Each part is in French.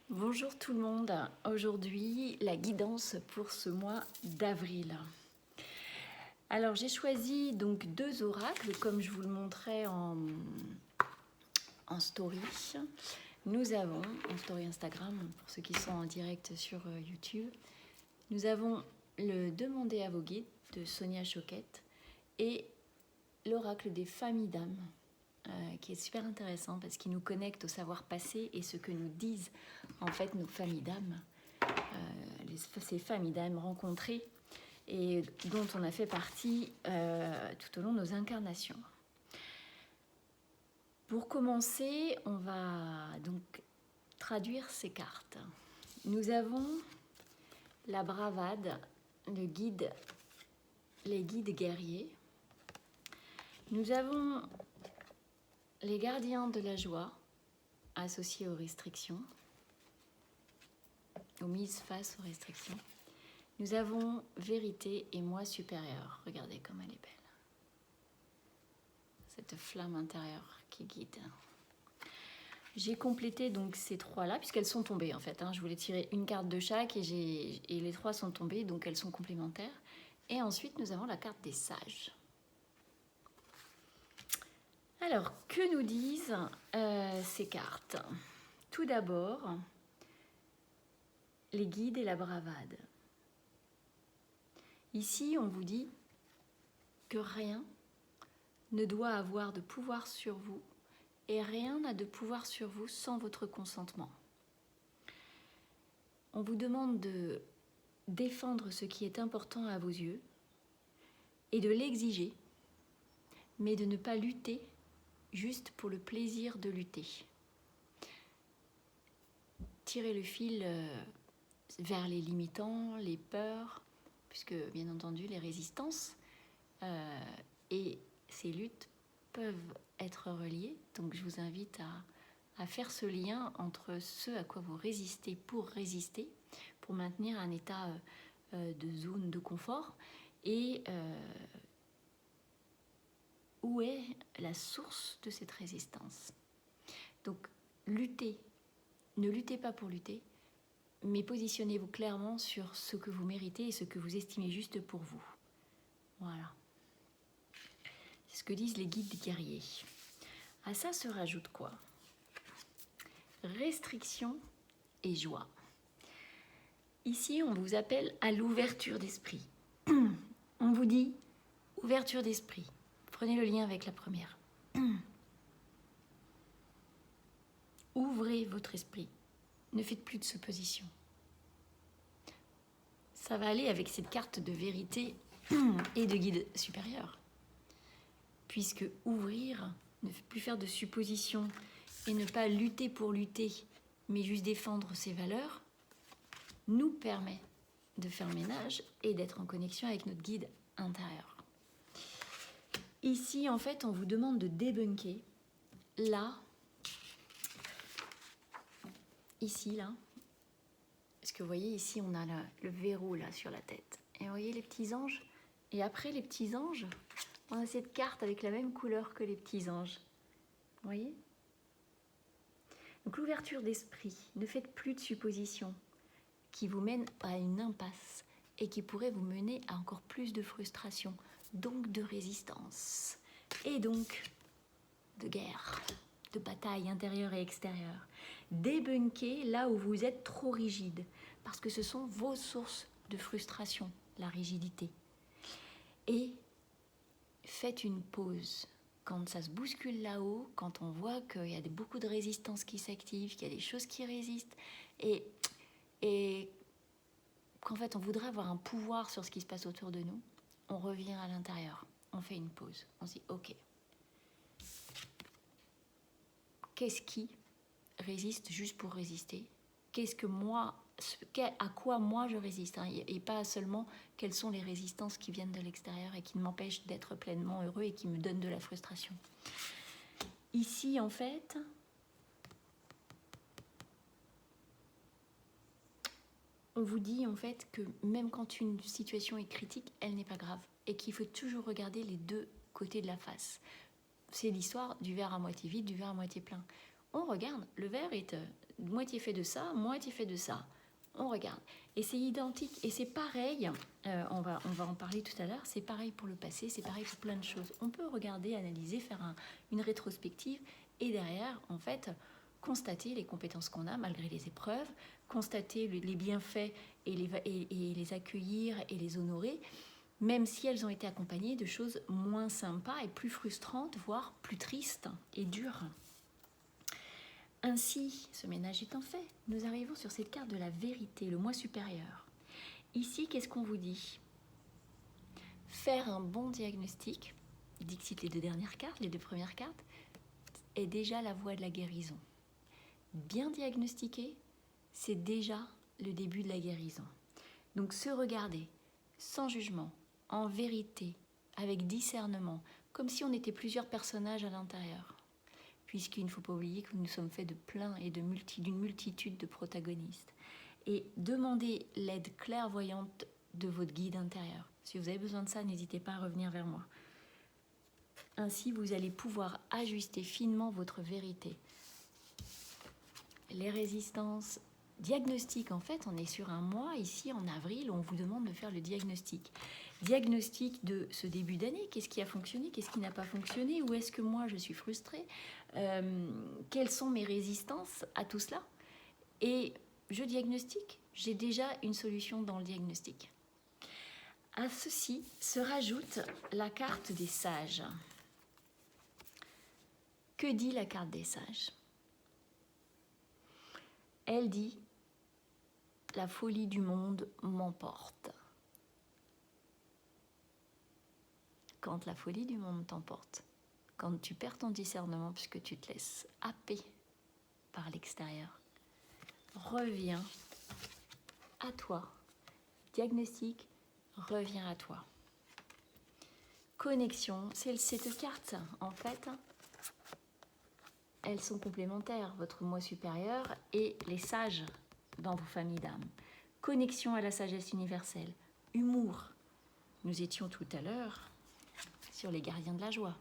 Bonjour tout le monde, aujourd'hui la guidance pour ce mois d'avril. Alors j'ai choisi donc deux oracles comme je vous le montrais en story. Nous avons, en story Instagram pour ceux qui sont en direct sur YouTube, nous avons le Demandez à vos guides de Sonia Choquette et l'oracle des familles d'âmes. Qui est super intéressant parce qu'il nous connecte au savoir passé et ce que nous disent en fait nos familles d'âmes, ces familles d'âmes rencontrées et dont on a fait partie tout au long de nos incarnations. Pour commencer, on va donc traduire ces cartes. Nous avons la bravade, les guides guerriers. Nous avons les gardiens de la joie, associés aux restrictions, aux mises face aux restrictions. Nous avons vérité et moi supérieur. Regardez comme elle est belle. Cette flamme intérieure qui guide. J'ai complété donc ces trois-là, puisqu'elles sont tombées en fait. Je voulais tirer une carte de chaque et les trois sont tombées, donc elles sont complémentaires. Et ensuite, nous avons la carte des sages. Alors, que nous disent ces cartes? Tout d'abord, les guides et la bravade. Ici, on vous dit que rien ne doit avoir de pouvoir sur vous et rien n'a de pouvoir sur vous sans votre consentement. On vous demande de défendre ce qui est important à vos yeux et de l'exiger, mais de ne pas lutter juste pour le plaisir de lutter. Tirez le fil vers les limitants, les peurs, puisque bien entendu les résistances et ces luttes peuvent être reliées. Donc je vous invite à faire ce lien entre ce à quoi vous résistez, pour maintenir un état de zone de confort, et où est la source de cette résistance. Donc luttez, ne luttez pas pour lutter, mais positionnez-vous clairement sur ce que vous méritez et ce que vous estimez juste pour vous. Voilà. C'est ce que disent les guides guerriers. À ça se rajoute quoi? Restriction et joie. Ici, on vous appelle à l'ouverture d'esprit. On vous dit ouverture d'esprit. Prenez le lien avec la première. Ouvrez votre esprit. Ne faites plus de suppositions. Ça va aller avec cette carte de vérité et de guide supérieur. Puisque ouvrir, ne plus faire de suppositions et ne pas lutter pour lutter, mais juste défendre ses valeurs, nous permet de faire ménage et d'être en connexion avec notre guide intérieur. Ici, en fait, on vous demande de débunker là, ici, là. Parce que vous voyez, ici, on a le verrou là sur la tête. Et vous voyez les petits anges? Et après les petits anges, on a cette carte avec la même couleur que les petits anges. Vous voyez? Donc l'ouverture d'esprit, ne faites plus de suppositions qui vous mènent à une impasse et qui pourraient vous mener à encore plus de frustration, donc de résistance, et donc de guerre, de bataille intérieure et extérieure. Débunkez là où vous êtes trop rigide, parce que ce sont vos sources de frustration, la rigidité. Et faites une pause. Quand ça se bouscule là-haut, quand on voit qu'il y a beaucoup de résistance qui s'active, qu'il y a des choses qui résistent, et qu'en fait on voudrait avoir un pouvoir sur ce qui se passe autour de nous, on revient à l'intérieur, on fait une pause, on se dit ok, qu'est-ce qui résiste juste pour résister? Qu'est-ce que moi, à quoi moi je résiste, et pas seulement quelles sont les résistances qui viennent de l'extérieur et qui m'empêchent d'être pleinement heureux et qui me donnent de la frustration. Ici, en fait, on vous dit en fait que même quand une situation est critique, elle n'est pas grave et qu'il faut toujours regarder les deux côtés de la face. C'est l'histoire du verre à moitié vide, du verre à moitié plein. on regarde, le verre est moitié fait de ça, moitié fait de ça. On regarde. Et c'est identique, et c'est pareil, on va en parler tout à l'heure, c'est pareil pour le passé, c'est pareil pour plein de choses. On peut regarder, analyser, faire une rétrospective, et derrière, en fait, constater les compétences qu'on a malgré les épreuves, constater les bienfaits et les accueillir et les honorer, même si elles ont été accompagnées de choses moins sympas et plus frustrantes, voire plus tristes et dures. Ainsi, ce ménage étant fait, nous arrivons sur cette carte de la vérité, le moi supérieur. Ici, qu'est-ce qu'on vous dit? Faire un bon diagnostic, dixit les deux dernières cartes, les deux premières cartes, est déjà la voie de la guérison. Bien diagnostiquer, c'est déjà le début de la guérison. Donc se regarder, sans jugement, en vérité, avec discernement, comme si on était plusieurs personnages à l'intérieur. Puisqu'il ne faut pas oublier que nous sommes faits de plein et d'une multitude de protagonistes. Et demandez l'aide clairvoyante de votre guide intérieur. Si vous avez besoin de ça, n'hésitez pas à revenir vers moi. Ainsi, vous allez pouvoir ajuster finement votre vérité. Les résistances diagnostiques, en fait, on est sur un mois, ici en avril, où on vous demande de faire le diagnostic. Diagnostic de ce début d'année, qu'est-ce qui a fonctionné, qu'est-ce qui n'a pas fonctionné, où est-ce que moi je suis frustrée, quelles sont mes résistances à tout cela. Et je diagnostique, j'ai déjà une solution dans le diagnostic. À ceci se rajoute la carte des sages. Que dit la carte des sages? Elle dit « La folie du monde m'emporte ». Quand la folie du monde t'emporte, quand tu perds ton discernement puisque tu te laisses happer par l'extérieur, reviens à toi. Diagnostic, reviens à toi. Connexion, c'est cette carte, en fait, elles sont complémentaires, votre moi supérieur et les sages dans vos familles d'âmes. Connexion à la sagesse universelle. Humour. Nous étions tout à l'heure sur les gardiens de la joie.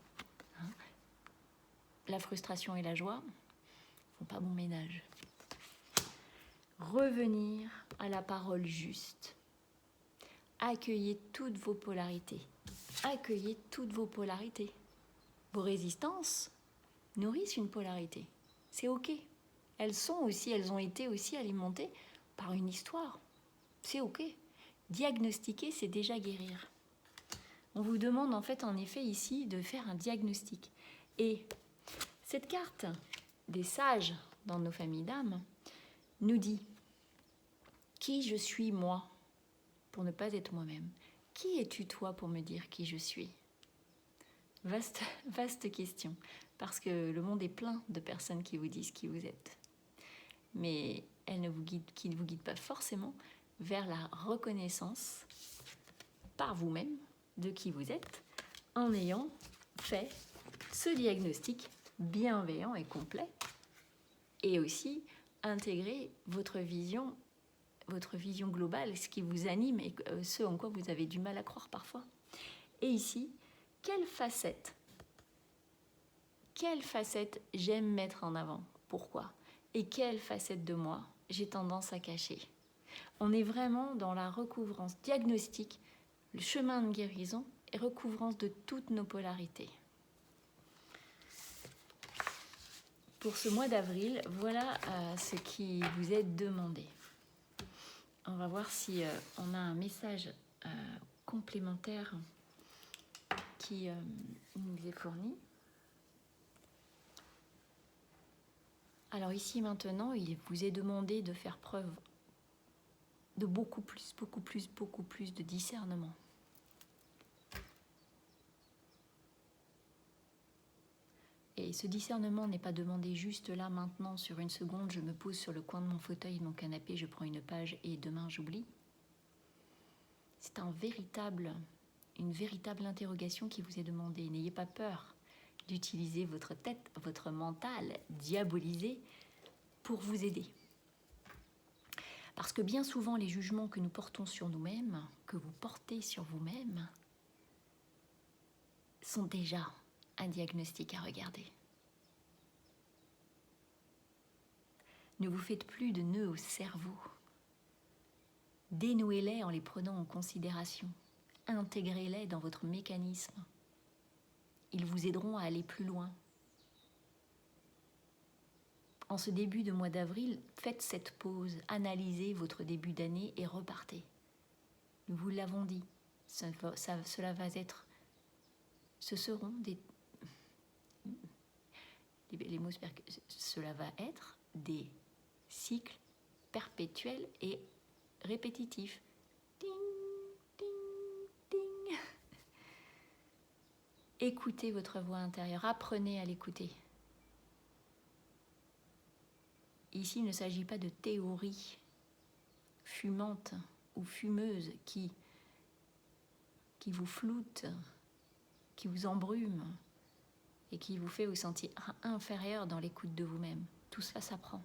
La frustration et la joie ne font pas bon ménage. Revenir à la parole juste. Accueillez toutes vos polarités. Accueillez toutes vos polarités. Vos résistances nourrissent une polarité. C'est ok. Elles ont été aussi alimentées par une histoire. C'est ok. Diagnostiquer, c'est déjà guérir. On vous demande en fait, en effet, ici, de faire un diagnostic. Et cette carte des sages dans nos familles d'âmes nous dit qui je suis moi pour ne pas être moi-même. Qui es-tu toi pour me dire qui je suis? Vaste question, parce que le monde est plein de personnes qui vous disent qui vous êtes. Mais qui ne vous guident pas forcément vers la reconnaissance par vous-même de qui vous êtes, en ayant fait ce diagnostic bienveillant et complet, et aussi intégrer votre vision globale, ce qui vous anime et ce en quoi vous avez du mal à croire parfois. Et ici, quelle facette j'aime mettre en avant? Pourquoi? Et quelle facette de moi j'ai tendance à cacher? On est vraiment dans la recouvrance diagnostique, le chemin de guérison et recouvrance de toutes nos polarités. Pour ce mois d'avril, voilà ce qui vous est demandé. On va voir si on a un message complémentaire qui nous est fourni. Alors ici maintenant, il vous est demandé de faire preuve de beaucoup plus de discernement. Et ce discernement n'est pas demandé juste là, maintenant, sur une seconde, je me pose sur le coin de mon fauteuil, de mon canapé, je prends une page et demain j'oublie. C'est une véritable interrogation qui vous est demandée. N'ayez pas peur d'utiliser votre tête, votre mental diabolisé pour vous aider. Parce que bien souvent, les jugements que nous portons sur nous-mêmes, que vous portez sur vous-même, sont déjà un diagnostic à regarder. Ne vous faites plus de nœuds au cerveau. Dénouez-les en les prenant en considération. Intégrez-les dans votre mécanisme. Ils vous aideront à aller plus loin. En ce début de mois d'avril, faites cette pause, analysez votre début d'année et repartez. Nous vous l'avons dit, cela va être, ce seront cela va être des cycles perpétuels et répétitifs. Ding, ding, ding. Écoutez votre voix intérieure, apprenez à l'écouter. Ici, il ne s'agit pas de théories fumantes ou fumeuses qui vous floutent, qui vous embrument et qui vous fait vous sentir inférieur dans l'écoute de vous-même. Tout cela s'apprend.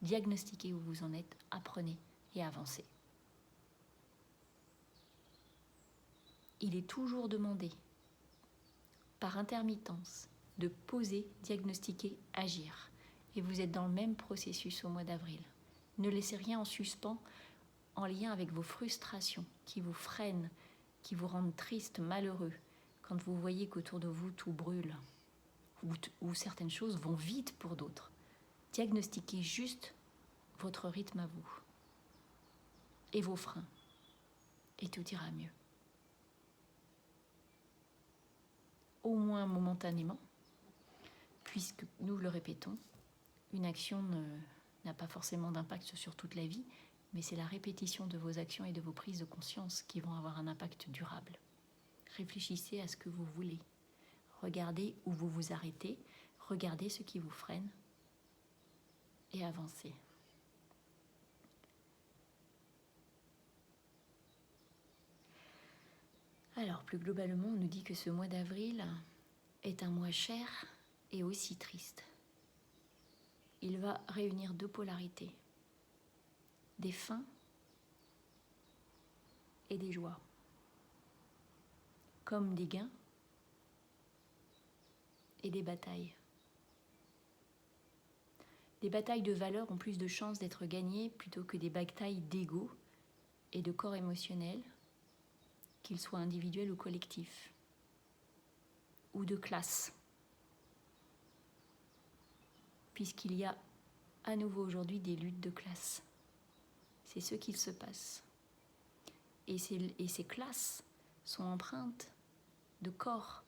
Diagnostiquez où vous en êtes, apprenez et avancez. Il est toujours demandé, par intermittence, de poser, diagnostiquer, agir. Et vous êtes dans le même processus au mois d'avril. Ne laissez rien en suspens en lien avec vos frustrations qui vous freinent, qui vous rendent triste, malheureux, quand vous voyez qu'autour de vous tout brûle, ou certaines choses vont vite pour d'autres. Diagnostiquez juste votre rythme à vous et vos freins, et tout ira mieux. Au moins momentanément, puisque nous le répétons, une action n'a pas forcément d'impact sur toute la vie, mais c'est la répétition de vos actions et de vos prises de conscience qui vont avoir un impact durable. Réfléchissez à ce que vous voulez. Regardez où vous vous arrêtez, regardez ce qui vous freine et avancez. Alors, plus globalement, on nous dit que ce mois d'avril est un mois cher et aussi triste. Il va réunir deux polarités, des fins et des joies, comme des gains et des batailles. Des batailles de valeur ont plus de chances d'être gagnées plutôt que des batailles d'ego et de corps émotionnel, qu'ils soient individuels ou collectifs, ou de classe, puisqu'il y a à nouveau aujourd'hui des luttes de classe. C'est ce qu'il se passe. Et ces classes sont empreintes de corps,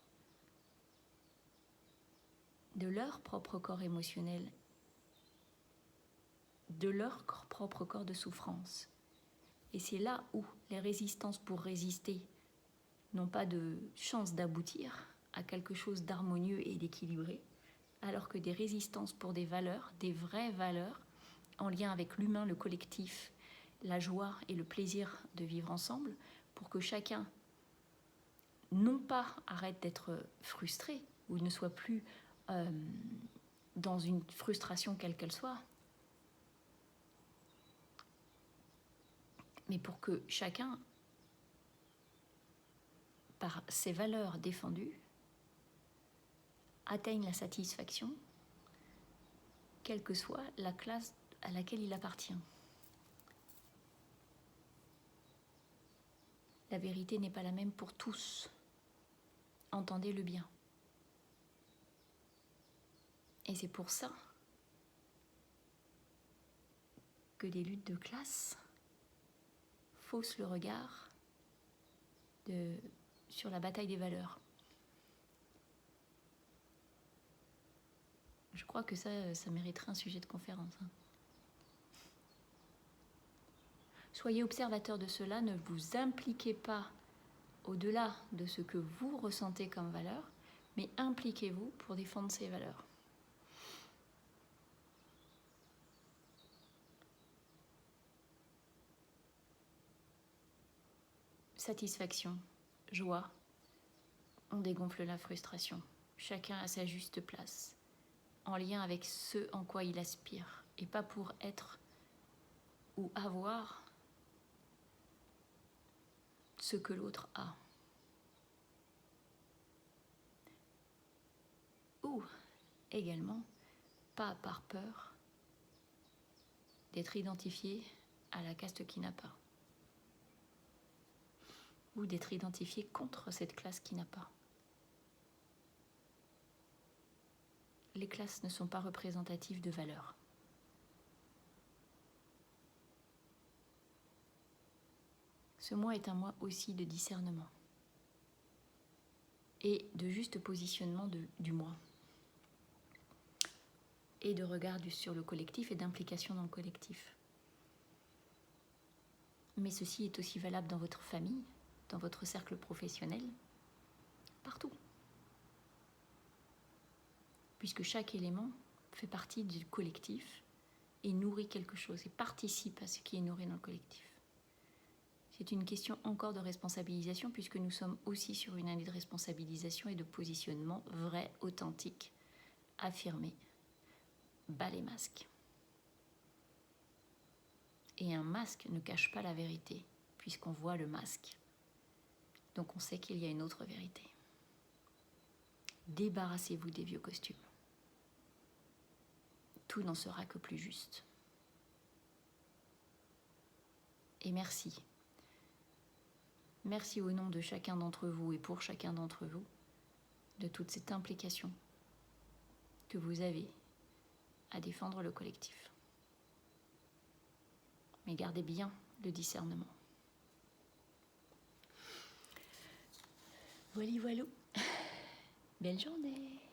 de leur propre corps émotionnel, de leur propre corps de souffrance. Et c'est là où les résistances pour résister n'ont pas de chance d'aboutir à quelque chose d'harmonieux et d'équilibré, alors que des résistances pour des valeurs, des vraies valeurs, en lien avec l'humain, le collectif, la joie et le plaisir de vivre ensemble, pour que chacun, non pas arrête d'être frustré, ou ne soit plus dans une frustration quelle qu'elle soit, mais pour que chacun, par ses valeurs défendues, atteigne la satisfaction, quelle que soit la classe à laquelle il appartient. La vérité n'est pas la même pour tous. Entendez-le bien. Et c'est pour ça que des luttes de classe faussent le regard sur la bataille des valeurs. Je crois que ça mériterait un sujet de conférence. Soyez observateur de cela, ne vous impliquez pas au-delà de ce que vous ressentez comme valeur, mais impliquez-vous pour défendre ces valeurs. Satisfaction, joie, on dégonfle la frustration. Chacun à sa juste place, en lien avec ce en quoi il aspire, et pas pour être ou avoir ce que l'autre a. Ou également, pas par peur d'être identifié à la caste qui n'a pas. Ou d'être identifié contre cette classe qui n'a pas. Les classes ne sont pas représentatives de valeurs. Ce mois est un mois aussi de discernement et de juste positionnement du moi et de regard sur le collectif et d'implication dans le collectif. Mais ceci est aussi valable dans votre famille, dans votre cercle professionnel, partout. Puisque chaque élément fait partie du collectif et nourrit quelque chose et participe à ce qui est nourri dans le collectif. C'est une question encore de responsabilisation puisque nous sommes aussi sur une année de responsabilisation et de positionnement vrai, authentique, affirmé. Bas les masques. Et un masque ne cache pas la vérité puisqu'on voit le masque. Donc on sait qu'il y a une autre vérité. Débarrassez-vous des vieux costumes. Tout n'en sera que plus juste. Et merci. Merci au nom de chacun d'entre vous et pour chacun d'entre vous de toute cette implication que vous avez à défendre le collectif. Mais gardez bien le discernement. Voilà, voilà. Belle journée.